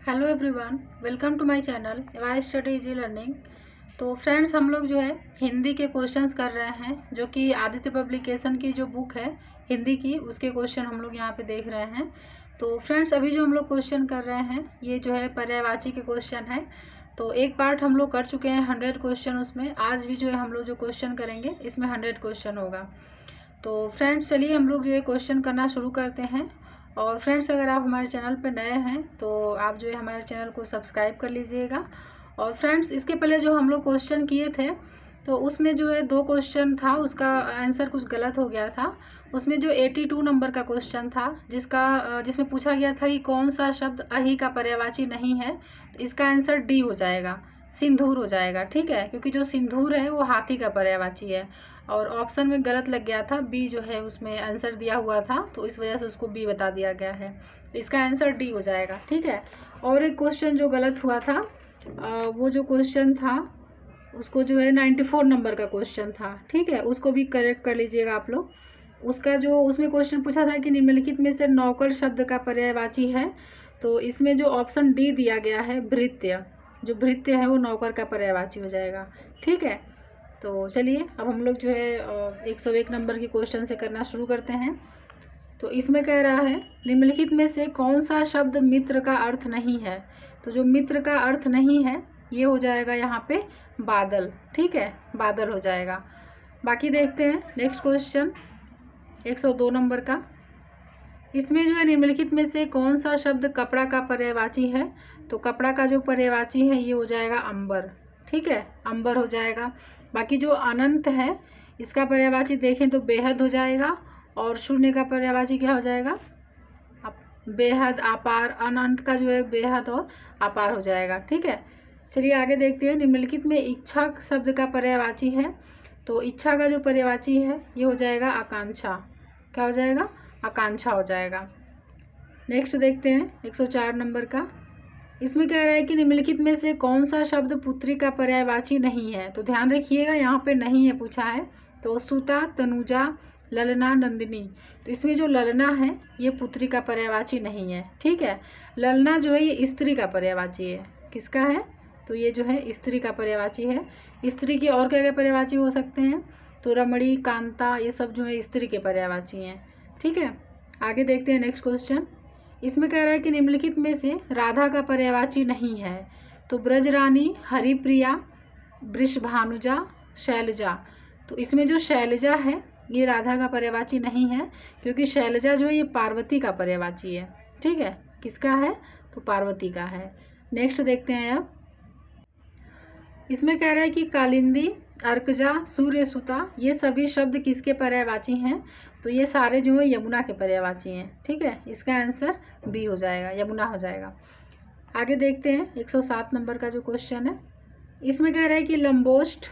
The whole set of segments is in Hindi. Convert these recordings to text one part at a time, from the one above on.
Hello everyone, welcome to my channel Y study easy learning. तो फ्रेंड्स, हम लोग जो है हिंदी के क्वेश्चंस कर रहे हैं, जो कि आदित्य पब्लिकेशन की जो बुक है हिंदी की, उसके क्वेश्चन हम लोग यहाँ पे देख रहे हैं। तो फ्रेंड्स, अभी जो हम लोग क्वेश्चन कर रहे हैं ये जो है पर्यायवाची के क्वेश्चन है। तो एक पार्ट हम लोग कर चुके हैं 100 क्वेश्चन, उसमें आज भी जो है हम लोग जो क्वेश्चन करेंगे इसमें 100 क्वेश्चन होगा। तो फ्रेंड्स, चलिए हम लोग जो है क्वेश्चन करना शुरू करते हैं। और फ्रेंड्स, अगर आप हमारे चैनल पर नए हैं तो आप जो है हमारे चैनल को सब्सक्राइब कर लीजिएगा। और फ्रेंड्स, इसके पहले जो हम लोग क्वेश्चन किए थे तो उसमें जो है 2 क्वेश्चन था, उसका आंसर कुछ गलत हो गया था। उसमें जो 82 नंबर का क्वेश्चन था जिसमें पूछा गया था कि कौन सा शब्द अहि का पर्यायवाची नहीं है, तो इसका आंसर डी हो जाएगा, सिंदूर हो जाएगा। ठीक है, क्योंकि जो सिंदूर है वो हाथी का पर्यायवाची है। और ऑप्शन में गलत लग गया था, बी जो है उसमें आंसर दिया हुआ था, तो इस वजह से उसको बी बता दिया गया है। तो इसका आंसर डी हो जाएगा। ठीक है, और एक क्वेश्चन जो गलत हुआ था, वो जो क्वेश्चन था उसको जो है 94 नंबर का क्वेश्चन था। ठीक है, उसको भी करेक्ट कर लीजिएगा आप लोग। उसका जो उसमें क्वेश्चन पूछा था कि निम्नलिखित में से नौकर शब्द का पर्यायवाची है, तो इसमें जो ऑप्शन डी दिया गया है भृत्य, जो भृत्य है वो नौकर का पर्यायवाची हो जाएगा। ठीक है, तो चलिए अब हम लोग जो है 101 नंबर के क्वेश्चन से करना शुरू करते हैं। तो इसमें कह रहा है निम्नलिखित में से कौन सा शब्द मित्र का अर्थ नहीं है। तो जो मित्र का अर्थ नहीं है ये हो जाएगा यहाँ पे बादल। ठीक है, बादल हो जाएगा। बाकी देखते हैं नेक्स्ट क्वेश्चन 102 नंबर का। इसमें जो है निम्नलिखित में से कौन सा शब्द कपड़ा का पर्यायवाची है। तो कपड़ा का जो पर्यायवाची है ये हो जाएगा अंबर। ठीक है, अंबर हो जाएगा। बाकी जो अनंत है इसका पर्यायवाची देखें तो बेहद हो जाएगा। और शून्य का पर्यायवाची क्या हो जाएगा, बेहद, अपार। अनंत का जो है बेहद और अपार हो जाएगा। ठीक है, चलिए आगे देखते हैं। निम्नलिखित में इच्छा शब्द का पर्यायवाची है, तो इच्छा का जो पर्यायवाची है ये हो जाएगा आकांक्षा। क्या हो जाएगा, आकांक्षा हो जाएगा। नेक्स्ट देखते हैं 104 नंबर का। इसमें कह रहा है कि निम्नलिखित में से कौन सा शब्द पुत्री का पर्यायवाची नहीं है। तो ध्यान रखिएगा, यहाँ पे नहीं है पूछा है। तो सुता, तनुजा, ललना, नंदिनी। तो इसमें जो ललना है ये पुत्री का पर्यायवाची नहीं है। ठीक है, ललना जो है ये स्त्री का पर्यायवाची है। किसका है, तो ये जो है स्त्री का पर्यायवाची है। स्त्री के और क्या क्या पर्यायवाची हो सकते हैं, तो रमणी, कांता, ये सब जो है स्त्री के पर्यायवाची हैं। ठीक है, आगे देखते हैं नेक्स्ट क्वेश्चन। इसमें कह रहा है कि निम्नलिखित में से राधा का पर्यायवाची नहीं है। तो ब्रजरानी, हरिप्रिया, वृषभानुजा, शैलजा। तो इसमें जो शैलजा है ये राधा का पर्यायवाची नहीं है, क्योंकि शैलजा जो है ये पार्वती का पर्यायवाची है। ठीक है, किसका है, तो पार्वती का है। नेक्स्ट देखते हैं अब। इसमें कह रहा है कि कालिंदी, अर्कजा, सूर्यसुता, ये सभी शब्द किसके पर्यायवाची हैं। तो ये सारे जो है यमुना के पर्यायवाची हैं। ठीक है, इसका आंसर बी हो जाएगा, यमुना हो जाएगा। आगे देखते हैं 107 नंबर का जो क्वेश्चन है। इसमें कह रहा है कि लंबोष्ठ,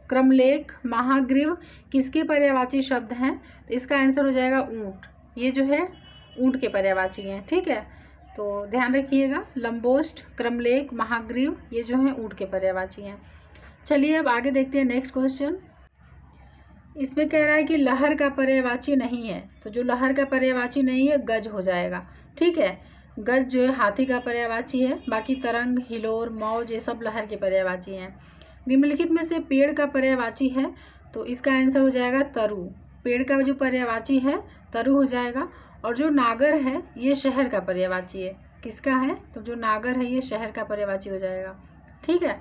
क्रमलेख, महाग्रीव किसके पर्यायवाची शब्द हैं। तो इसका आंसर हो जाएगा ऊंट। ये जो है ऊंट के पर्यायवाची हैं। ठीक है, तो ध्यान रखिएगा, लंबोष्ठ, क्रमलेख, महाग्रीव ये जो हैं ऊंट के पर्यायवाची हैं। चलिए अब आगे देखते हैं नेक्स्ट क्वेश्चन। इसमें कह रहा है कि लहर का पर्यायवाची नहीं है। तो जो लहर का पर्यायवाची नहीं है गज हो जाएगा। ठीक है, गज जो है हाथी का पर्यायवाची है। बाकी तरंग, हिलोर, मौज ये सब लहर के पर्यायवाची हैं। निम्नलिखित में से पेड़ का पर्यायवाची है, तो इसका आंसर हो जाएगा तरु। पेड़ का जो पर्यायवाची है तरु हो जाएगा। और जो नागर है ये शहर का पर्यायवाची है। किसका है, तो जो नागर है ये शहर का पर्यायवाची हो जाएगा। ठीक है,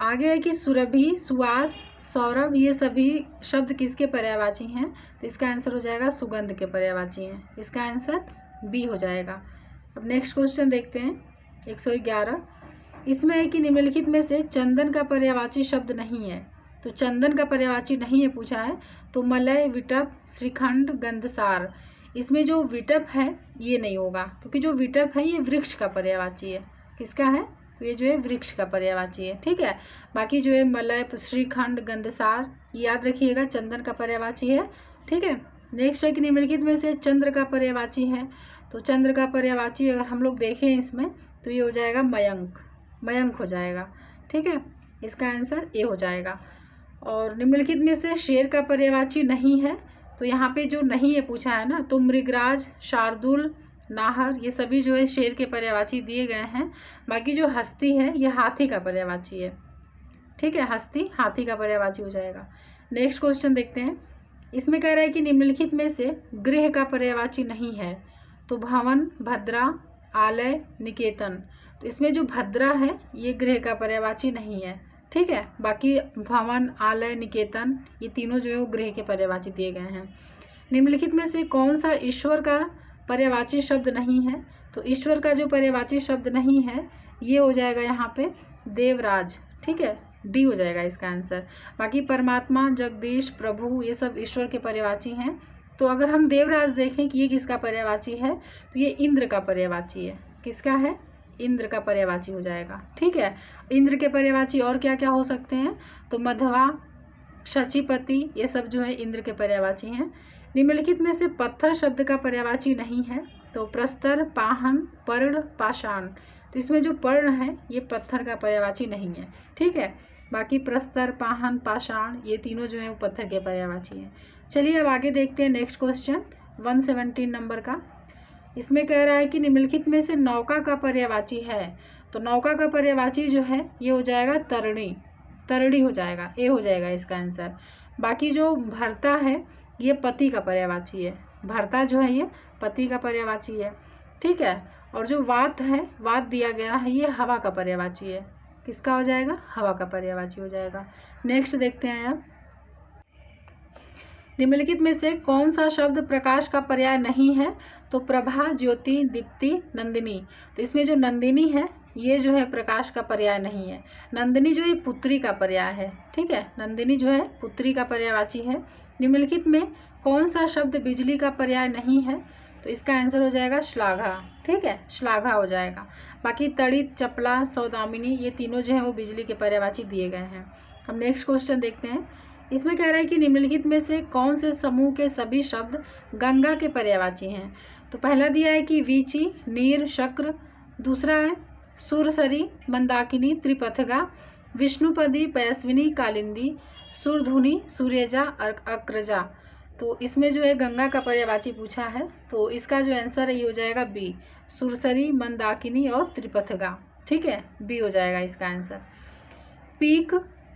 आगे है कि सुरभि, सुवास, सौरभ ये सभी शब्द किसके पर्यायवाची हैं। तो इसका आंसर हो जाएगा सुगंध के पर्यायवाची हैं। इसका आंसर बी हो जाएगा। अब नेक्स्ट क्वेश्चन देखते हैं 111। इसमें है कि निम्नलिखित में से चंदन का पर्यायवाची शब्द नहीं है। तो चंदन का पर्यायवाची नहीं है पूछा है, तो मलय, विटप, श्रीखंड, गंधसार। इसमें जो विटप है ये नहीं होगा, क्योंकि जो विटप है ये वृक्ष का पर्यायवाची है। किसका है, तो ये जो है वृक्ष का पर्यायवाची है। ठीक है, बाकी जो है मलय, श्रीखंड, गंधसार याद रखिएगा चंदन का पर्यायवाची है। ठीक है, नेक्स्ट है कि निम्नलिखित में से चंद्र का पर्यायवाची है। तो चंद्र का पर्यायवाची अगर हम लोग देखें इसमें तो ये हो जाएगा मयंक। मयंक हो जाएगा। ठीक है, इसका आंसर ए हो जाएगा। और निम्नलिखित में से शेर का पर्यायवाची नहीं है। तो यहाँ पे जो नहीं है पूछा है ना, तो मृगराज, शार्दुल, नाहर, ये सभी जो है शेर के पर्यायवाची दिए गए हैं। बाकी जो हस्ती है ये हाथी का पर्यायवाची है। ठीक है, हस्ती हाथी का पर्यायवाची हो जाएगा। नेक्स्ट क्वेश्चन देखते हैं। इसमें कह रहा है कि निम्नलिखित में से गृह का पर्यायवाची नहीं है। तो भवन, भद्रा, आलय, निकेतन। तो इसमें जो भद्रा है ये गृह का पर्यायवाची नहीं है। ठीक है, बाकी भवन, आलय, निकेतन ये तीनों जो है वो गृह के पर्यायवाची दिए गए हैं। निम्नलिखित में से कौन सा ईश्वर का पर्यायवाची शब्द नहीं है। तो ईश्वर का जो पर्यायवाची शब्द नहीं है ये हो जाएगा यहाँ पे देवराज। ठीक है, डी हो जाएगा इसका आंसर। बाकी परमात्मा, जगदीश, प्रभु ये सब ईश्वर के पर्यायवाची हैं। तो अगर हम देवराज देखें कि ये किसका पर्यायवाची है, तो ये इंद्र का पर्यायवाची है। किसका है? इंद्र का पर्यायवाची हो जाएगा। ठीक है, इंद्र के पर्यायवाची और क्या क्या हो सकते हैं, तो मधवा, शचीपति ये सब जो है इंद्र के पर्यायवाची हैं। निम्नलिखित में से पत्थर शब्द का पर्यायवाची नहीं है। तो प्रस्तर, पाहन, पर्ण, पाषाण। तो इसमें जो पर्ण है ये पत्थर का पर्यायवाची नहीं है। ठीक है, बाकी प्रस्तर, पाहन, पाषाण ये तीनों जो है वो पत्थर के पर्यायवाची हैं। चलिए अब आगे देखते हैं नेक्स्ट क्वेश्चन 117 नंबर का। इसमें कह रहा है कि निम्नलिखित में से नौका का पर्यायवाची है। तो नौका का पर्यायवाची जो है ये हो जाएगा तरणी। तरणी हो जाएगा, ए हो जाएगा इसका आंसर। बाकी जो भरता है ये पति का पर्यायवाची है। भरता जो है ये पति का पर्यायवाची है। ठीक है, और जो वात है, वात दिया गया है ये हवा का पर्यायवाची है। किसका हो जाएगा? हवा का पर्यायवाची हो जाएगा। नेक्स्ट देखते हैं अब। निम्नलिखित में से कौन सा शब्द प्रकाश का पर्याय नहीं है। तो प्रभा, ज्योति, दीप्ति, नंदिनी। तो इसमें जो नंदिनी है ये जो है प्रकाश का पर्याय नहीं है। नंदिनी जो है पुत्री का पर्याय है। ठीक है, नंदिनी जो है पुत्री का पर्यायवाची है। निम्नलिखित में कौन सा शब्द बिजली का पर्याय नहीं है। तो इसका आंसर हो जाएगा श्लाघा। ठीक है, श्लाघा हो जाएगा। बाकी तड़ित, चपला, सौदामिनी ये तीनों जो है वो बिजली के पर्यायवाची दिए गए हैं। हम नेक्स्ट क्वेश्चन देखते हैं। इसमें कह रहा है कि निम्नलिखित में से कौन से समूह के सभी शब्द गंगा के पर्यायवाची हैं। तो पहला दिया है कि वीची, नीर, शक्र। दूसरा है सुरसरी, मंदाकिनी, त्रिपथगा, विष्णुपदी, पयस्विनी, कालिंदी, सुरधुनी, सूर्यजा, अक्रजा। तो इसमें जो है गंगा का पर्यायवाची पूछा है। तो इसका जो आंसर है ये हो जाएगा बी, सुरसरी, मंदाकिनी और त्रिपथगा। ठीक है, बी हो जाएगा इसका आंसर। पीक,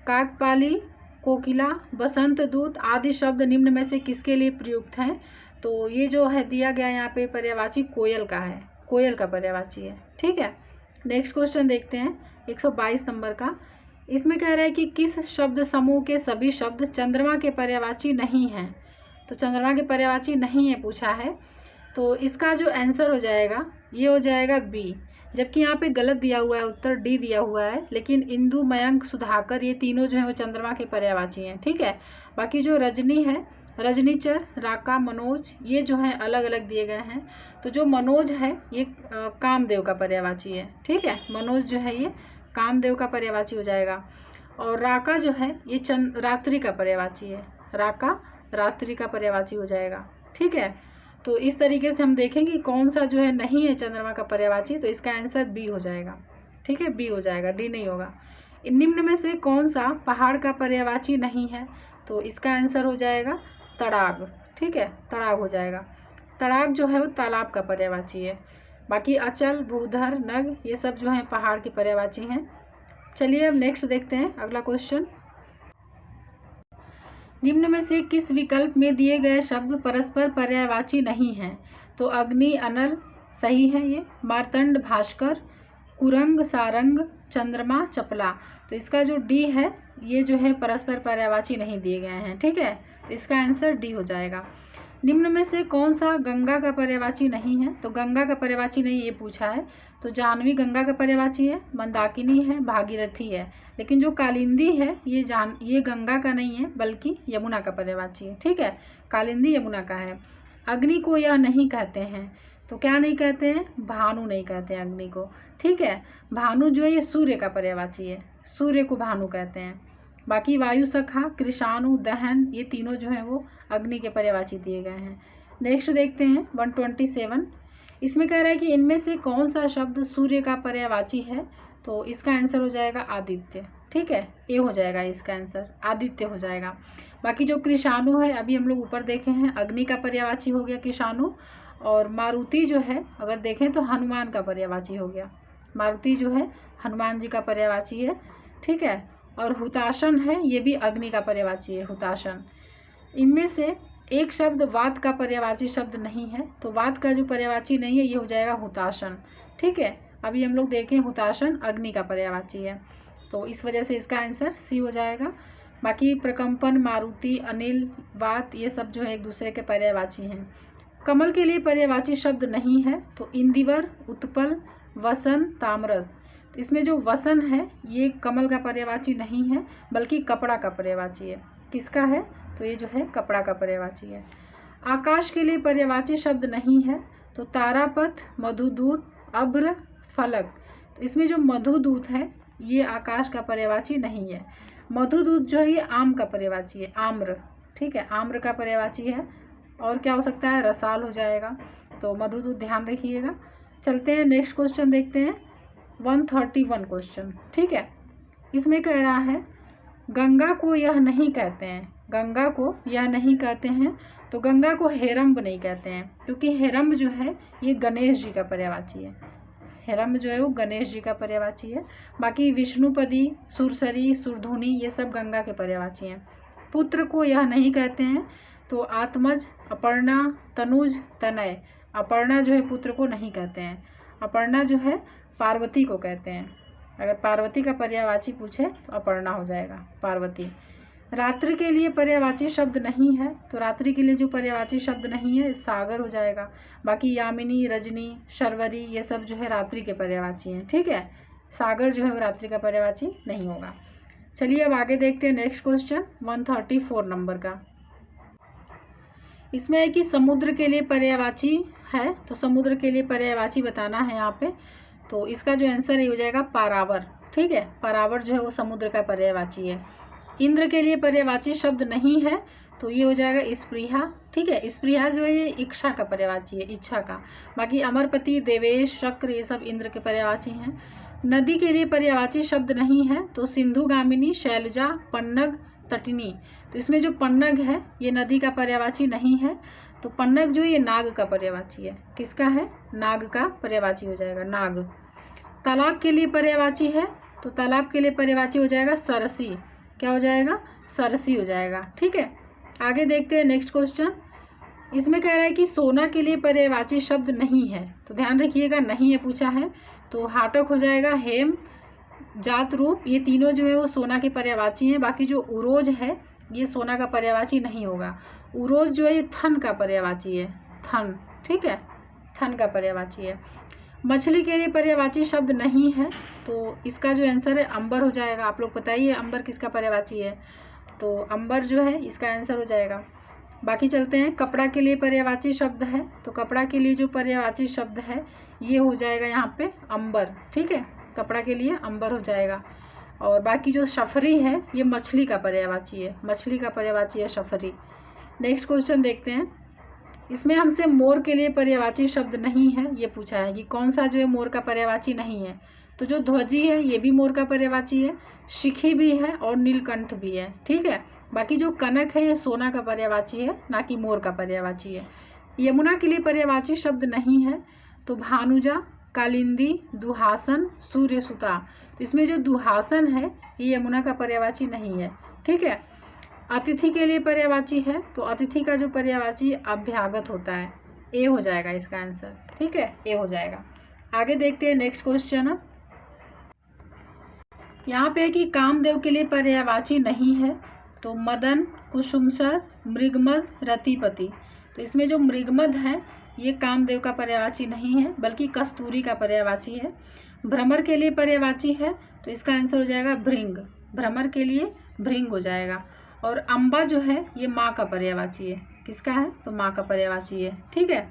काकपाली, कोकिला, बसंत दूत आदि शब्द निम्न में से किसके लिए प्रयुक्त हैं। तो ये जो है दिया गया यहाँ पे पर्यायवाची कोयल का है। कोयल का पर्यायवाची है। ठीक है, नेक्स्ट क्वेश्चन देखते हैं 122 नंबर का। इसमें कह रहा है कि किस शब्द समूह के सभी शब्द चंद्रमा के पर्यायवाची नहीं हैं। तो चंद्रमा के पर्यायवाची नहीं है पूछा है। तो इसका जो आंसर हो जाएगा ये हो जाएगा बी, जबकि यहाँ पे गलत दिया हुआ है, उत्तर डी दिया हुआ है। लेकिन इंदु, मयंक, सुधाकर ये तीनों जो है वो चंद्रमा के पर्यायवाची हैं। ठीक है, बाकी जो रजनी है, रजनीचर, राका, मनोज ये जो है अलग अलग दिए गए हैं। तो जो मनोज है ये कामदेव का पर्यायवाची है। ठीक है, मनोज जो है ये कामदेव का पर्यायवाची हो जाएगा। और राका जो है ये रात्रि का पर्यायवाची है। राका रात्रि का पर्यायवाची हो जाएगा। ठीक है, तो इस तरीके से हम देखेंगे कौन सा जो है नहीं है चंद्रमा का पर्यायवाची। तो इसका आंसर बी हो जाएगा। ठीक है, बी हो जाएगा, डी नहीं होगा। निम्न में से कौन सा पहाड़ का पर्यायवाची नहीं है। तो इसका आंसर हो जाएगा तड़ाग। ठीक है, तड़ाग हो जाएगा। तड़ाग जो है वो तालाब का पर्यायवाची है। बाकी अचल, भूधर, नग ये सब जो है पहाड़ के पर्यायवाची हैं। चलिए अब नेक्स्ट देखते हैं अगला क्वेश्चन। निम्न में से किस विकल्प में दिए गए शब्द परस्पर पर्यायवाची नहीं हैं। तो अग्नि, अनल सही है ये। मार्तंड, भास्कर, कुरंग, सारंग, चंद्रमा, चपला। तो इसका जो डी है ये जो है परस्पर पर्यायवाची नहीं दिए गए हैं। ठीक है, तो इसका आंसर डी हो जाएगा। निम्न में से कौन सा गंगा का पर्यायवाची नहीं है। तो गंगा का पर्यायवाची नहीं ये पूछा है। तो जाह्नवी गंगा का पर्यायवाची है, मंदाकिनी है, भागीरथी है। लेकिन जो कालिंदी है ये गंगा का नहीं है बल्कि यमुना का पर्यायवाची है। ठीक है, कालिंदी यमुना का है। अग्नि को यह नहीं कहते हैं। तो क्या नहीं कहते हैं? भानु नहीं कहते हैं अग्नि को। ठीक है, भानु जो है ये सूर्य का पर्यायवाची है। सूर्य को भानु कहते हैं। बाकी वायु सखा, कृषाणु, दहन ये तीनों जो है वो अग्नि के पर्यायवाची दिए गए हैं। नेक्स्ट देखते हैं 127। इसमें कह रहा है कि इनमें से कौन सा शब्द सूर्य का पर्यायवाची है। तो इसका आंसर हो जाएगा आदित्य। ठीक है, ए हो जाएगा इसका आंसर, आदित्य हो जाएगा। बाकी जो कृषाणु है अभी हम लोग ऊपर देखे हैं, अग्नि का पर्यायवाची हो गया कृषाणु। और मारुति जो है अगर देखें तो हनुमान का पर्यायवाची हो गया। मारुति जो है हनुमान जी का पर्यायवाची है, ठीक है। और हुताशन है, ये भी अग्नि का पर्यायवाची है, हुताशन। इनमें से एक शब्द वात का पर्यायवाची शब्द नहीं है, तो वात का जो पर्यायवाची नहीं है ये हो जाएगा हुताशन, ठीक है। अभी हम लोग देखें हुताशन अग्नि का पर्यायवाची है, तो इस वजह से इसका आंसर सी हो जाएगा। बाकी प्रकंपन, मारुति, अनिल, वात ये सब जो है एक दूसरे के पर्यायवाची हैं। कमल के लिए पर्यायवाची शब्द नहीं है, तो इंदिवर, उत्पल, वसन, तामरस। तो इसमें जो वसन है ये कमल का पर्यायवाची नहीं है बल्कि कपड़ा का पर्यायवाची है। किसका है? तो ये जो है कपड़ा का पर्यायवाची है। आकाश के लिए पर्यायवाची शब्द नहीं है, तो तारापथ, मधुदूत, अभ्र, फलक। तो इसमें जो मधुदूत है ये आकाश का पर्यायवाची नहीं है। मधुदूत जो है ये आम का पर्यायवाची है, आम्र, ठीक है, आम्र का पर्यायवाची है। और क्या हो सकता है? रसाल हो जाएगा। तो मधुदूत ध्यान रखिएगा। चलते हैं नेक्स्ट क्वेश्चन देखते हैं, 131 क्वेश्चन, ठीक है। इसमें कह रहा है गंगा को यह नहीं कहते हैं, गंगा को यह नहीं कहते हैं, तो गंगा को हेरम्ब नहीं कहते हैं, क्योंकि हेरम्ब जो है ये गणेश जी का पर्यायवाची है। हेरम्ब जो है वो गणेश जी का पर्यायवाची है। बाकी विष्णुपदी, सुरसरी, सुरधुनी ये सब गंगा के पर्यायवाची हैं। पुत्र को यह नहीं कहते हैं, तो आत्मज, अपर्णा, तनुज, तनय। अपर्णा जो है पुत्र को नहीं कहते हैं, अपर्णा जो है पार्वती को कहते हैं। अगर पार्वती का पर्यायवाची पूछे तो अपर्णा हो जाएगा, पार्वती। रात्रि के लिए पर्यायवाची शब्द नहीं है, तो रात्रि के लिए जो पर्यायवाची शब्द नहीं है सागर हो जाएगा। बाकी यामिनी, रजनी, शर्वरी ये सब जो है रात्रि के पर्यायवाची हैं, ठीक है। सागर जो है वो रात्रि का पर्यायवाची नहीं होगा। चलिए अब आगे देखते हैं नेक्स्ट क्वेश्चन 134 नंबर का। इसमें है कि समुद्र के लिए पर्यायवाची है, तो समुद्र के लिए पर्यायवाची बताना है यहाँ पे। तो इसका जो आंसर ये हो जाएगा पारावर, ठीक है। पारावर जो है वो समुद्र का पर्यायवाची है। इंद्र के लिए पर्यायवाची शब्द नहीं है, तो ये हो जाएगा स्पृहा, ठीक है। स्पृहा जो है ये इच्छा का पर्यायवाची है, इच्छा का। बाकी अमरपति, देवेश, शक्र ये सब इंद्र के पर्यायवाची हैं। नदी के लिए पर्यायवाची शब्द नहीं है, तो सिंधुगामिनी, शैलजा, पन्नग, तटिनी। तो इसमें जो पन्नग है ये नदी का पर्यायवाची नहीं है, तो पन्नग जो है ये नाग का पर्यायवाची है। किसका है? नाग का पर्यायवाची हो जाएगा, नाग। तालाब के लिए पर्यायवाची है, तो तालाब के लिए पर्यायवाची हो जाएगा सरसी। क्या हो जाएगा? सरसी हो जाएगा, ठीक है। आगे देखते हैं नेक्स्ट क्वेश्चन। इसमें कह रहा है कि सोना के लिए पर्यायवाची शब्द नहीं है, तो ध्यान रखिएगा नहीं है पूछा है, तो हाटक हो जाएगा, हेम, जात रूप, ये तीनों जो है वो सोना के पर्यायवाची हैं। बाकी जो उरोज है ये सोना का पर्यायवाची नहीं होगा। उरोज जो है ये थन का पर्यायवाची है, थन, ठीक है, थन का पर्यायवाची है। मछली के लिए पर्यायवाची शब्द नहीं है, तो इसका जो आंसर है अंबर हो जाएगा। आप लोग बताइए अंबर किसका पर्यायवाची है? तो अंबर जो है इसका आंसर हो जाएगा। बाकी चलते हैं, कपड़ा के लिए पर्यायवाची शब्द है, तो कपड़ा के लिए जो पर्यायवाची शब्द है ये हो जाएगा यहाँ पे अंबर, ठीक है। कपड़ा के लिए अंबर हो जाएगा। और बाकी जो शफरी है ये मछली का पर्यायवाची है, मछली का पर्यायवाची है शफरी। नेक्स्ट क्वेश्चन देखते हैं। इसमें हमसे मोर के लिए पर्यायवाची शब्द नहीं है ये पूछा है कि कौन सा जो है मोर का पर्यायवाची नहीं है। तो जो ध्वजी है ये भी मोर का पर्यायवाची है, शिखी भी है और नीलकंठ भी है, ठीक है। बाकी जो कनक है ये सोना का पर्यायवाची है, ना कि मोर का पर्यायवाची है। यमुना के लिए पर्यायवाची शब्द नहीं है, तो भानुजा, कालिंदी, दुहासन, सूर्यसुता। तो इसमें जो दुहासन है ये यमुना का पर्यायवाची नहीं है, ठीक है। अतिथि के लिए पर्यायवाची है, तो अतिथि का जो पर्यायवाची अभ्यागत होता है, ए हो जाएगा इसका आंसर, ठीक है, ए हो जाएगा। आगे देखते हैं नेक्स्ट क्वेश्चन। यहाँ पे है कि कामदेव के लिए पर्यायवाची नहीं है, तो मदन, कुसुमसर, मृगमद, रतिपति। तो इसमें जो मृगमद है ये कामदेव का पर्यायवाची नहीं है बल्कि कस्तूरी का पर्यायवाची है। भ्रमर के लिए पर्यायवाची है, तो इसका आंसर हो जाएगा भृंग, भ्रमर के लिए भृंग हो जाएगा। और अम्बा जो है ये माँ का पर्यायवाची है, किसका है? तो माँ का पर्यायवाची है, ठीक है।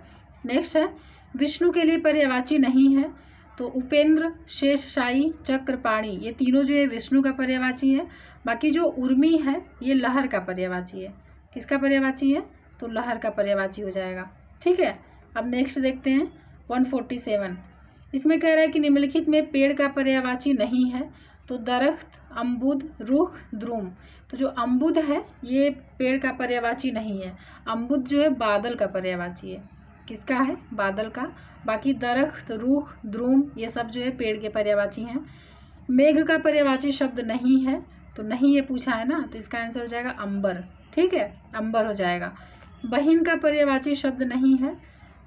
नेक्स्ट है विष्णु के लिए पर्यायवाची नहीं है, तो उपेंद्र, शेषशाही, चक्रपाणी ये तीनों जो है विष्णु का पर्यायवाची है। बाकी जो उर्मी है ये लहर का पर्यायवाची है, किसका पर्यायवाची है? तो लहर का पर्यायवाची हो जाएगा, ठीक है। अब नेक्स्ट देखते हैं 147। इसमें कह रहा है कि निम्नलिखित में पेड़ का पर्यायवाची नहीं है, तो दरख्त, अम्बुद, रुख, द्रुम। तो जो अम्बुद है ये पेड़ का पर्यायवाची नहीं है, अम्बुद जो है बादल का पर्यायवाची है। किसका है? बादल का। बाकी दरख्त, रूख, द्रुम ये सब जो है पेड़ के पर्यायवाची हैं। मेघ का पर्यायवाची शब्द नहीं है, तो नहीं ये पूछा है ना, तो इसका आंसर हो जाएगा अंबर। ठीक है, अंबर हो जाएगा। बहिन का पर्यायवाची शब्द नहीं है,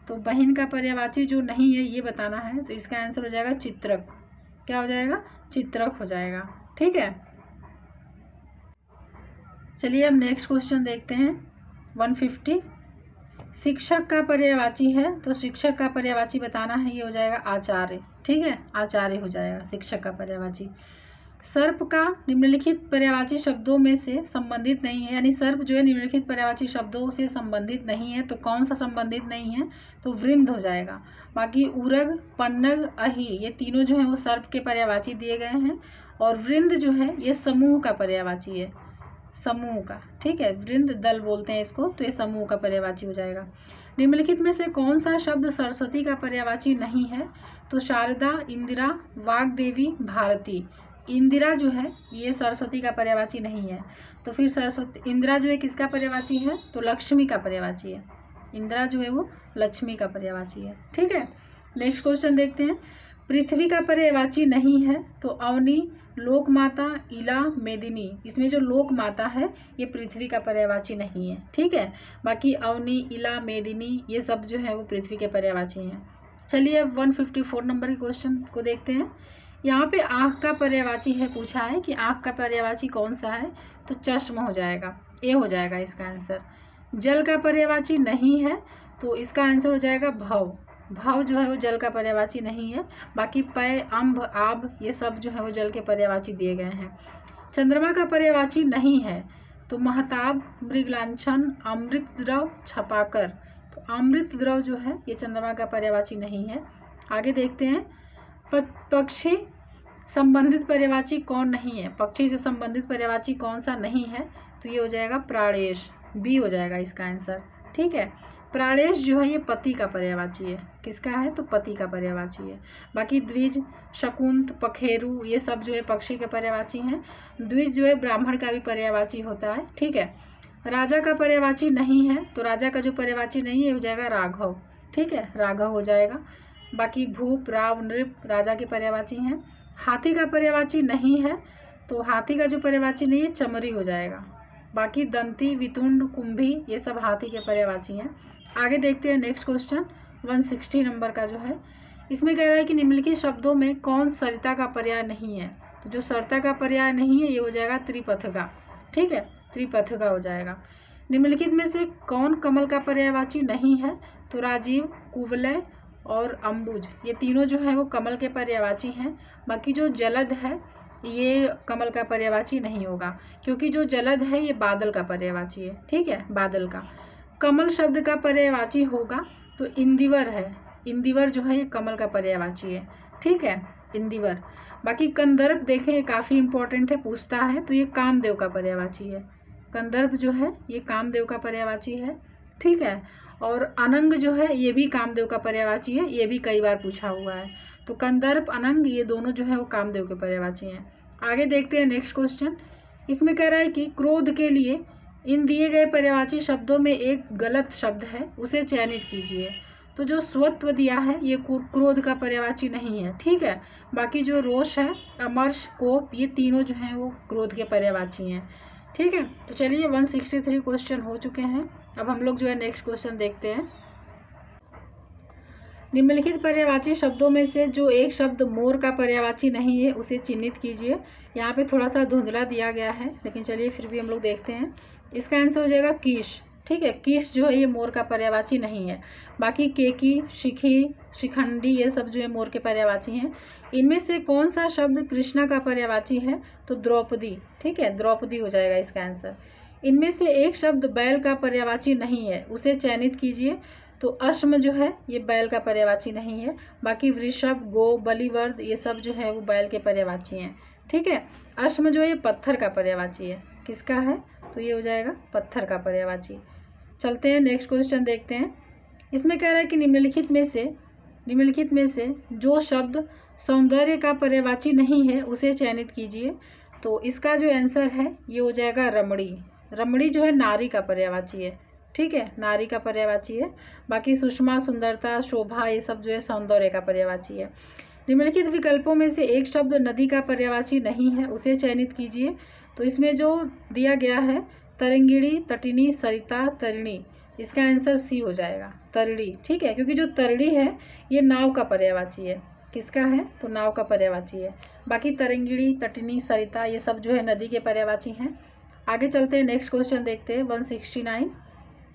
तो बहिन का पर्यायवाची जो नहीं है ये बताना है, तो इसका आंसर हो जाएगा चित्रक। क्या हो जाएगा? चित्रक हो जाएगा। ठीक है, चलिए अब नेक्स्ट क्वेश्चन देखते हैं। 150 शिक्षक का पर्यायवाची है, तो शिक्षक का पर्यायवाची बताना है, ये हो जाएगा आचार्य। ठीक है, आचार्य हो जाएगा शिक्षक का पर्यायवाची। सर्प का निम्नलिखित पर्यायवाची शब्दों में से संबंधित नहीं है, यानी सर्प जो है निम्नलिखित पर्यायवाची शब्दों से संबंधित नहीं है, तो कौन सा संबंधित नहीं है? तो वृंद हो जाएगा। बाकी उरग, पन्नग, अहि ये तीनों जो है वो सर्प के पर्यायवाची दिए गए हैं, और वृंद जो है ये समूह का पर्यायवाची है, समूह का। ठीक है, वृंद दल बोलते हैं इसको, तो ये समूह का पर्यायवाची हो जाएगा। निम्नलिखित में से कौन सा शब्द सरस्वती का पर्यायवाची नहीं है? तो शारदा, इंदिरा, वाग्देवी, भारती। इंदिरा जो है ये सरस्वती का पर्यायवाची नहीं है, तो फिर सरस्वती, इंदिरा जो है किसका पर्यायवाची है? तो लक्ष्मी का पर्यायवाची है। इंदिरा जो है वो लक्ष्मी का पर्यायवाची है। ठीक है, नेक्स्ट क्वेश्चन देखते हैं। पृथ्वी का पर्यायवाची नहीं है, तो अवनी, लोकमाता, इला, मेदिनी। इसमें जो लोकमाता है ये पृथ्वी का पर्यायवाची नहीं है। ठीक है, बाकी अवनी, इला, मेदिनी ये सब जो है वो पृथ्वी के पर्यायवाची हैं। चलिए अब 154 नंबर के क्वेश्चन को देखते हैं। यहाँ पे आँख का पर्यायवाची है, पूछा है कि आँख का पर्यायवाची कौन सा है? तो चश्म हो जाएगा, ए हो जाएगा इसका आंसर। जल का पर्यायवाची नहीं है, तो इसका आंसर हो जाएगा भव। भव जो है वो जल का पर्यायवाची नहीं है। बाकी पय, अम्भ, आब ये सब जो है वो जल के पर्यायवाची दिए गए हैं। चंद्रमा का पर्यायवाची नहीं है, तो महताब, मृगलांछन, अमृत द्रव, छपाकर। तो अमृत द्रव जो है ये चंद्रमा का पर्यायवाची नहीं है। आगे देखते हैं। पक्षी संबंधित पर्यायवाची कौन नहीं है? पक्षी से संबंधित पर्यायवाची कौन सा नहीं है? तो ये हो जाएगा प्राणेश, बी हो जाएगा इसका आंसर। ठीक है, प्राणेश जो है ये पति का पर्यायवाची है। किसका है? तो पति का पर्यायवाची है। बाकी द्विज, शकुंत, पखेरु ये सब जो है पक्षी के पर्यायवाची हैं। द्विज जो है ब्राह्मण का भी पर्यायवाची होता है। ठीक है, राजा का पर्यायवाची नहीं है, तो राजा का जो पर्यायवाची नहीं है हो जाएगा राघव। ठीक है, राघव हो जाएगा। बाकी भूप, राव, नृप राजा के पर्यायवाची हैं। हाथी का पर्यायवाची नहीं है, तो हाथी का जो पर्यायवाची नहीं है चमरी हो जाएगा। बाकी दंती, वितुंड, कुंभी ये सब हाथी के पर्यायवाची हैं। आगे देखते हैं नेक्स्ट क्वेश्चन 160 नंबर का जो है। इसमें कह रहा है कि निम्नलिखित शब्दों में कौन सरिता का पर्याय नहीं है? तो जो सरिता का पर्याय नहीं है ये हो जाएगा त्रिपथगा। ठीक है, त्रिपथगा हो जाएगा। निम्नलिखित में से कौन कमल का पर्यायवाची नहीं है? तो राजीव, कुवलय और अंबुज ये तीनों जो है वो कमल के पर्यायवाची हैं। बाकी जो जलद है ये कमल का पर्यायवाची नहीं होगा, क्योंकि जो जलद है ये बादल का पर्यायवाची है। ठीक है, बादल का। कमल शब्द का पर्यायवाची होगा तो इंदिवर है, इंदिवर जो है ये कमल का पर्यायवाची है। ठीक है, इंदिवर। बाकी कंदर्प देखें काफ़ी इंपॉर्टेंट है, पूछता है, तो ये कामदेव का पर्यायवाची है। कंदर्प जो है ये कामदेव का पर्यायवाची है। ठीक है, और अनंग जो है ये भी कामदेव का पर्यायवाची है, ये भी कई बार पूछा हुआ है। तो कंदर्प, अनंग ये दोनों जो है वो कामदेव के पर्यायवाची हैं। आगे देखते हैं नेक्स्ट क्वेश्चन। इसमें कह रहा है कि क्रोध के लिए इन दिए गए पर्यायवाची शब्दों में एक गलत शब्द है, उसे चयनित कीजिए। तो जो स्वत्व दिया है ये क्रोध का पर्यायवाची नहीं है। ठीक है, बाकी जो रोष है, अमर्ष, कोप ये तीनों जो हैं वो क्रोध के पर्यायवाची हैं। ठीक है, तो चलिए 163 क्वेश्चन हो चुके हैं। अब हम लोग जो है नेक्स्ट क्वेश्चन देखते हैं। निम्नलिखित पर्यायवाची शब्दों में से जो एक शब्द मोर का पर्यायवाची नहीं है उसे चिन्हित कीजिए। यहाँ पे थोड़ा सा धुंधला दिया गया है, लेकिन चलिए फिर भी हम लोग देखते हैं। इसका आंसर हो जाएगा कीश। ठीक है, कीश जो है ये मोर का पर्यायवाची नहीं है। बाकी केकी, शिखी, शिखंडी ये सब जो है मोर के पर्यायवाची हैं। इनमें से कौन सा शब्द कृष्णा का पर्यायवाची है? तो द्रौपदी। ठीक है, द्रौपदी हो जाएगा इसका आंसर। इनमें से एक शब्द बैल का पर्यायवाची नहीं है, उसे चयनित कीजिए। तो अश्म जो है ये बैल का पर्यायवाची नहीं है। बाकी वृषभ, गो, बलिवर्द ये सब जो है वो बैल के पर्यायवाची हैं। ठीक है, अश्म जो है ये पत्थर का पर्यायवाची है। किसका है? तो ये हो जाएगा पत्थर का पर्यायवाची। चलते हैं नेक्स्ट क्वेश्चन देखते हैं। इसमें कह रहा है कि निम्नलिखित में से जो शब्द सौंदर्य का पर्यायवाची नहीं है उसे चयनित कीजिए। तो इसका जो आंसर है ये हो जाएगा रमणी। रमणी जो है नारी का पर्यायवाची है। ठीक है, नारी का पर्यायवाची है। बाकी सुषमा, सुंदरता, शोभा ये सब जो है सौंदर्य का पर्यायवाची है। निम्नलिखित विकल्पों में से एक शब्द नदी का पर्यायवाची नहीं है, उसे चयनित कीजिए। तो इसमें जो दिया गया है तरंगिणी, तटिनी, सरिता, तरिणी, इसका आंसर सी हो जाएगा, तरिणी। ठीक है, क्योंकि जो तरिणी है ये नाव का पर्यायवाची है। किसका है? तो नाव का पर्यायवाची है। बाकी तरंगिणी, तटिनी, सरिता ये सब जो है नदी के पर्यायवाची हैं। आगे चलते हैं, नेक्स्ट क्वेश्चन देखते हैं 169।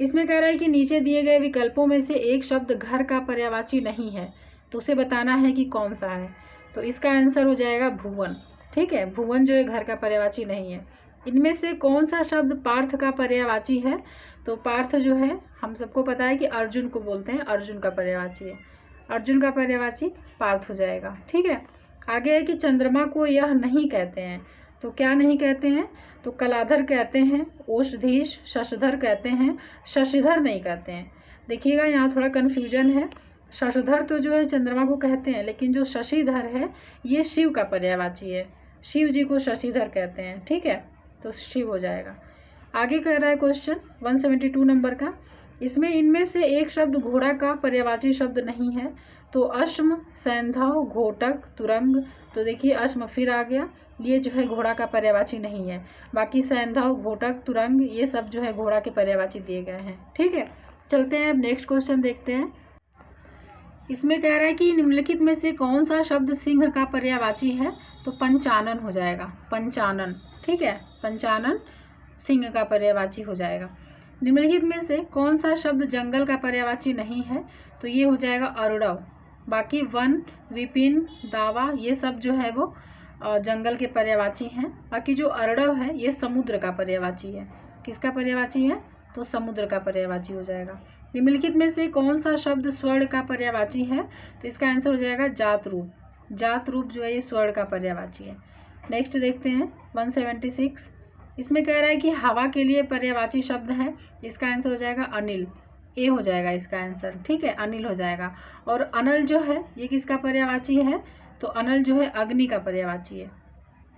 इसमें कह रहा है कि नीचे दिए गए विकल्पों में से एक शब्द घर का पर्यायवाची नहीं है, तो उसे बताना है कि कौन सा है। तो इसका आंसर हो जाएगा भुवन। ठीक है, भुवन जो है घर का पर्यायवाची नहीं है। इनमें से कौन सा शब्द पार्थ का पर्यायवाची है? तो पार्थ जो है हम सबको पता है कि अर्जुन को बोलते हैं, अर्जुन का पर्यायवाची है। अर्जुन का पर्यायवाची पार्थ हो जाएगा। ठीक है, आगे है कि चंद्रमा को यह नहीं कहते हैं, तो क्या नहीं कहते हैं? तो कलाधर कहते हैं, ओषधीश, शशधर कहते हैं, शशिधर नहीं कहते हैं। देखिएगा यहाँ थोड़ा कन्फ्यूजन है। शशधर तो जो है चंद्रमा को कहते हैं, लेकिन जो शशिधर है ये शिव का पर्यायवाची है, शिव जी को शशिधर कहते हैं। ठीक है, तो शिव हो जाएगा। आगे कह रहा है क्वेश्चन 172 नंबर का, इसमें इनमें से एक शब्द घोड़ा का पर्यायवाची शब्द नहीं है। तो अश्म, सैंधव, घोटक, तुरंग। तो देखिए अश्म फिर आ गया, ये जो है घोड़ा का पर्यायवाची नहीं है। बाकी सैंधव, घोटक, तुरंग ये सब जो है घोड़ा के पर्यायवाची दिए गए हैं। ठीक है, चलते हैं अब नेक्स्ट क्वेश्चन देखते हैं। इसमें कह रहा है कि निम्नलिखित में से कौन सा शब्द सिंह का पर्यायवाची है? तो पंचानन हो जाएगा, पंचानन। ठीक है, पंचानन सिंह का पर्यायवाची हो जाएगा। निम्नलिखित में से कौन सा शब्द जंगल का पर्यायवाची नहीं है? तो ये हो जाएगा अर्णव। बाकी वन, विपिन, दावा ये सब जो है वो जंगल के पर्यायवाची हैं। बाकी जो अर्णव है ये समुद्र का पर्यायवाची है। किसका पर्यायवाची है? तो समुद्र का पर्यायवाची हो जाएगा। निम्नलिखित में से कौन सा शब्द स्वर्ण का पर्यायवाची है? तो इसका आंसर हो जाएगा जात रूप। जात रूप जो है ये स्वर्ण का पर्यायवाची है। नेक्स्ट देखते हैं 176। इसमें कह रहा है कि हवा के लिए पर्यायवाची शब्द है, इसका आंसर हो जाएगा अनिल। ए हो जाएगा इसका आंसर। ठीक है, अनिल हो जाएगा। और अनल जो है ये किसका पर्यायवाची है? तो अनल जो है अग्नि का पर्यायवाची है।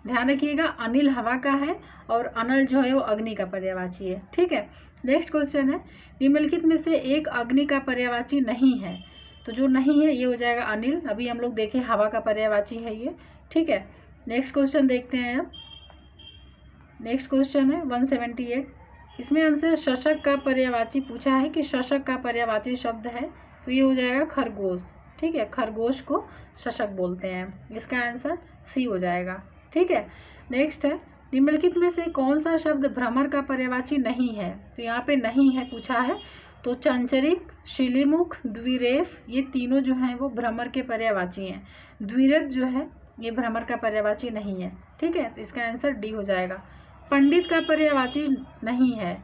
ध्यान रखिएगा, अनिल हवा का है और अनल जो है वो अग्नि का पर्यायवाची है। ठीक है, नेक्स्ट क्वेश्चन है, निम्नलिखित में से एक अग्नि का पर्यायवाची नहीं है। तो जो नहीं है ये हो जाएगा अनिल। अभी हम लोग देखें हवा का पर्यायवाची है ये। ठीक है, नेक्स्ट क्वेश्चन देखते हैं अब। नेक्स्ट क्वेश्चन है 178। इसमें हमसे शशक का पर्यायवाची पूछा है कि शशक का पर्यायवाची शब्द है, तो ये हो जाएगा खरगोश। ठीक है, खरगोश को शशक बोलते हैं। इसका आंसर सी हो जाएगा। ठीक है, नेक्स्ट है, निम्नलिखित में से कौन सा शब्द भ्रमर का पर्यायवाची नहीं है? तो यहाँ पे नहीं है पूछा है। तो चंचरिक, शिलीमुख, द्विरेफ ये तीनों जो हैं वो भ्रमर के पर्यायवाची हैं। द्विरेफ जो है ये भ्रमर का पर्यायवाची नहीं है। ठीक है, तो इसका आंसर डी हो जाएगा। पंडित का पर्यायवाची नहीं है,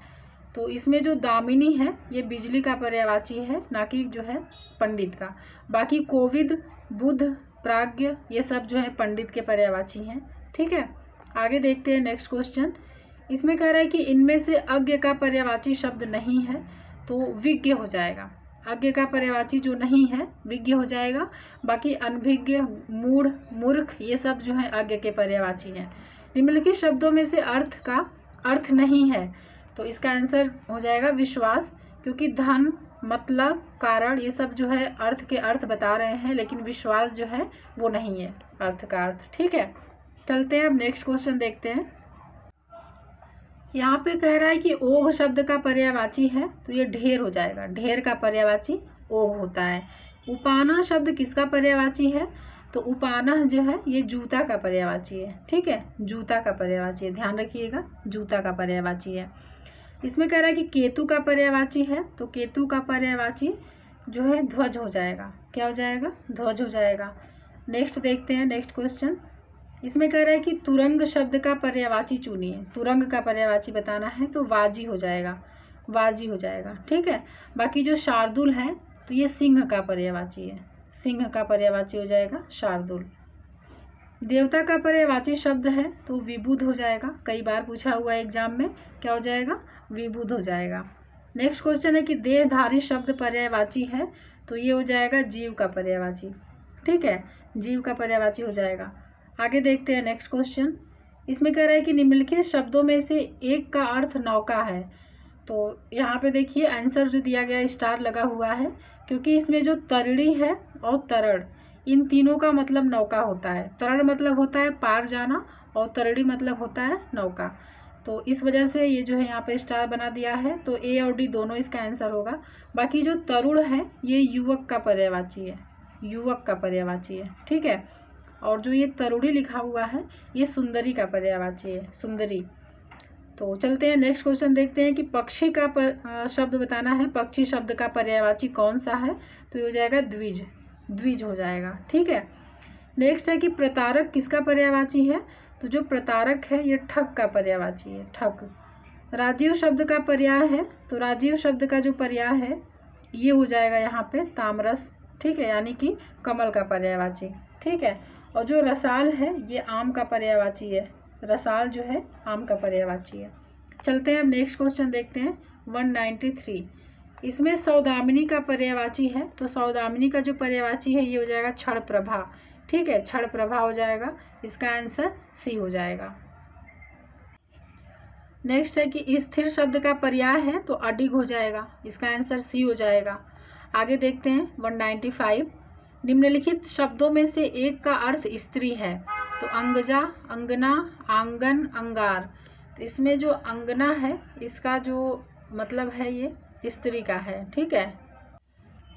तो इसमें जो दामिनी है ये बिजली का पर्यायवाची है, ना कि जो है पंडित का। बाकी कोविद, बुध, प्राज्ञ ये सब जो है पंडित के पर्यायवाची हैं। ठीक है, आगे देखते हैं नेक्स्ट क्वेश्चन। इसमें कह रहा है कि इनमें से अज्ञ का पर्यायवाची शब्द नहीं है, तो विज्ञ हो जाएगा। अज्ञ का पर्यायवाची जो नहीं है विज्ञ हो जाएगा। बाकी अनभिज्ञ, मूढ़, मूर्ख ये सब जो है अज्ञ के पर्यायवाची हैं। निम्नलिखित शब्दों में से अर्थ का अर्थ नहीं है, तो इसका आंसर हो जाएगा विश्वास, क्योंकि धन, मतलब, कारण ये सब जो है अर्थ के अर्थ बता रहे हैं, लेकिन विश्वास जो है वो नहीं है अर्थ का अर्थ। ठीक है, चलते हैं अब नेक्स्ट क्वेश्चन देखते हैं। यहाँ पे कह रहा है कि ओघ शब्द का पर्यायवाची है, तो ये ढेर हो जाएगा। ढेर का पर्यायवाची ओघ होता है। उपाना शब्द किसका पर्यायवाची है? तो उपानह जो है ये जूता का पर्यायवाची है। ठीक है, जूता का पर्यायवाची है, ध्यान रखिएगा, जूता का पर्यायवाची है। इसमें कह रहा है कि केतु का पर्यायवाची है, तो केतु का पर्यायवाची जो है ध्वज हो जाएगा। क्या हो जाएगा? ध्वज हो जाएगा। नेक्स्ट देखते हैं नेक्स्ट क्वेश्चन। इसमें कह रहा है कि तुरंग शब्द का पर्यायवाची चुनिए। तुरंग का पर्यायवाची बताना है, तो वाजी हो जाएगा, वाजी हो जाएगा। ठीक है, बाकी जो शार्दुल है तो ये सिंह का पर्यायवाची है, सिंह का पर्यायवाची हो जाएगा शार्दुल। देवता का पर्यायवाची शब्द है तो विबुध हो जाएगा। कई बार पूछा हुआ है एग्जाम में, क्या हो जाएगा? विबुध हो जाएगा। नेक्स्ट क्वेश्चन है कि देहधारी शब्द पर्यायवाची है, तो ये हो जाएगा जीव का पर्यायवाची। ठीक है, जीव का पर्यायवाची हो जाएगा। आगे देखते हैं नेक्स्ट क्वेश्चन। इसमें कह रहा है कि निम्नलिखित शब्दों में से एक का अर्थ नौका है, तो यहाँ पे देखिए आंसर जो दिया गया स्टार लगा हुआ है, क्योंकि इसमें जो तरिणी है और तरड़, इन तीनों का मतलब नौका होता है। तरड़ मतलब होता है पार जाना और तरिणी मतलब होता है नौका। तो इस वजह से ये जो है यहाँ पे स्टार बना दिया है। तो ए और डी दोनों इसका आंसर होगा। बाकी जो तरुण है ये युवक का पर्यायवाची है, युवक का पर्यायवाची है, ठीक है। और जो ये तरुणी लिखा हुआ है ये सुंदरी का पर्यायवाची है, सुंदरी। तो चलते हैं नेक्स्ट क्वेश्चन देखते हैं कि पक्षी का शब्द बताना है। पक्षी शब्द का पर्यायवाची कौन सा है? तो ये हो जाएगा द्विज, द्विज हो जाएगा, ठीक है। नेक्स्ट है कि प्रतारक किसका पर्यायवाची है? तो जो प्रतारक है ये ठग का पर्यायवाची है, ठग। राजीव शब्द का पर्याय है, तो राजीव शब्द का जो पर्याय है ये हो जाएगा यहाँ पे तामरस, ठीक है, यानी कि कमल का पर्यायवाची, ठीक है। और जो रसाल है ये आम का पर्यायवाची है, रसाल जो है आम का पर्यायवाची है। चलते हैं अब नेक्स्ट क्वेश्चन देखते हैं 193। इसमें सौदामिनी का पर्यायवाची है, तो सौदामिनी का जो पर्यायवाची है ये हो जाएगा क्षण प्रभा, ठीक है, क्षण प्रभा हो जाएगा। इसका आंसर सी हो जाएगा। नेक्स्ट है कि स्थिर शब्द का पर्याय है, तो अडिग हो जाएगा। इसका आंसर सी हो जाएगा। आगे देखते हैं 195। निम्नलिखित शब्दों में से एक का अर्थ स्त्री है, तो अंगजा, अंगना, आंगन, अंगार। तो इसमें जो अंगना है इसका जो मतलब है ये स्त्री का है, ठीक है।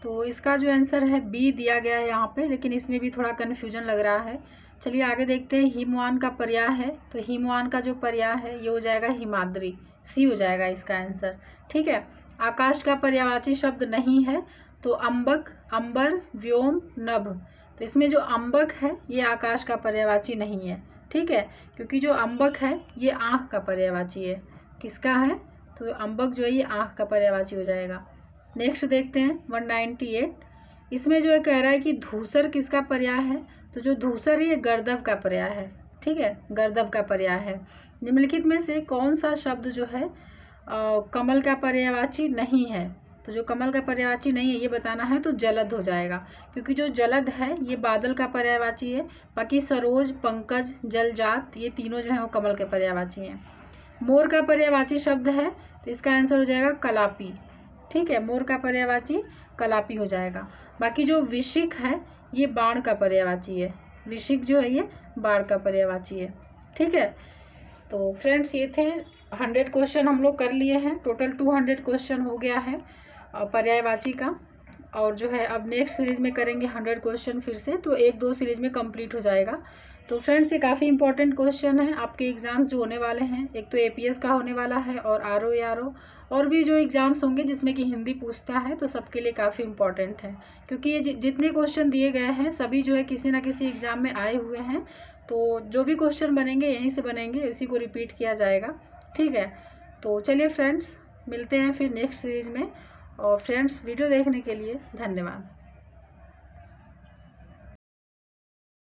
तो इसका जो आंसर है बी दिया गया है यहाँ पे, लेकिन इसमें भी थोड़ा कन्फ्यूजन लग रहा है। चलिए आगे देखते हैं। हिमवान का पर्याय है, तो हिमवान का जो पर्याय है ये हो जाएगा हिमाद्री, सी हो जाएगा इसका आंसर, ठीक है। आकाश का पर्यायवाची शब्द नहीं है, तो अंबक, अंबर, व्योम, नभ। तो इसमें जो अंबक है ये आकाश का पर्यायवाची नहीं है, ठीक है, क्योंकि जो अंबक है ये आँख का पर्यायवाची है। किसका है? तो अंबक जो है ये आँख का पर्यायवाची हो जाएगा। नेक्स्ट देखते हैं 198। इसमें जो है कह रहा है कि धूसर किसका पर्याय है? तो जो धूसर है ये गर्दभ का पर्याय है, ठीक है, गर्दभ का पर्याय है। निम्नलिखित में से कौन सा शब्द जो है कमल का पर्यायवाची नहीं है? तो जो कमल का पर्यायवाची नहीं है ये बताना है, तो जलद हो जाएगा, क्योंकि जो जलद है ये बादल का पर्यायवाची है। बाकी सरोज, पंकज, जलजात ये तीनों जो है वो कमल के पर्यायवाची हैं। मोर का पर्यायवाची शब्द है, तो इसका आंसर हो जाएगा कलापी, ठीक है, मोर का पर्यायवाची कलापी हो जाएगा। बाकी जो विशिक है ये बाण का पर्यायवाची है, विशिक जो है ये बाण का पर्यायवाची है, ठीक है। तो फ्रेंड्स ये थे 100 क्वेश्चन हम लोग कर लिए हैं। टोटल 200 क्वेश्चन हो गया है पर्यायवाची का। और जो है अब नेक्स्ट सीरीज़ में करेंगे 100 क्वेश्चन फिर से, तो 1-2 सीरीज़ में कंप्लीट हो जाएगा। तो फ्रेंड्स ये काफ़ी इंपॉर्टेंट क्वेश्चन है आपके एग्ज़ाम्स जो होने वाले हैं। एक तो एपीएस का होने वाला है और आरओ एआरओ और भी जो एग्ज़ाम्स होंगे जिसमें कि हिंदी पूछता है, तो सबके लिए काफ़ी इंपॉर्टेंट है, क्योंकि ये जितने क्वेश्चन दिए गए हैं सभी जो है किसी ना किसी एग्ज़ाम में आए हुए हैं। तो जो भी क्वेश्चन बनेंगे यहीं से बनेंगे, इसी को रिपीट किया जाएगा, ठीक है। तो चलिए फ्रेंड्स मिलते हैं फिर नेक्स्ट सीरीज़ में। और फ्रेंड्स वीडियो देखने के लिए धन्यवाद।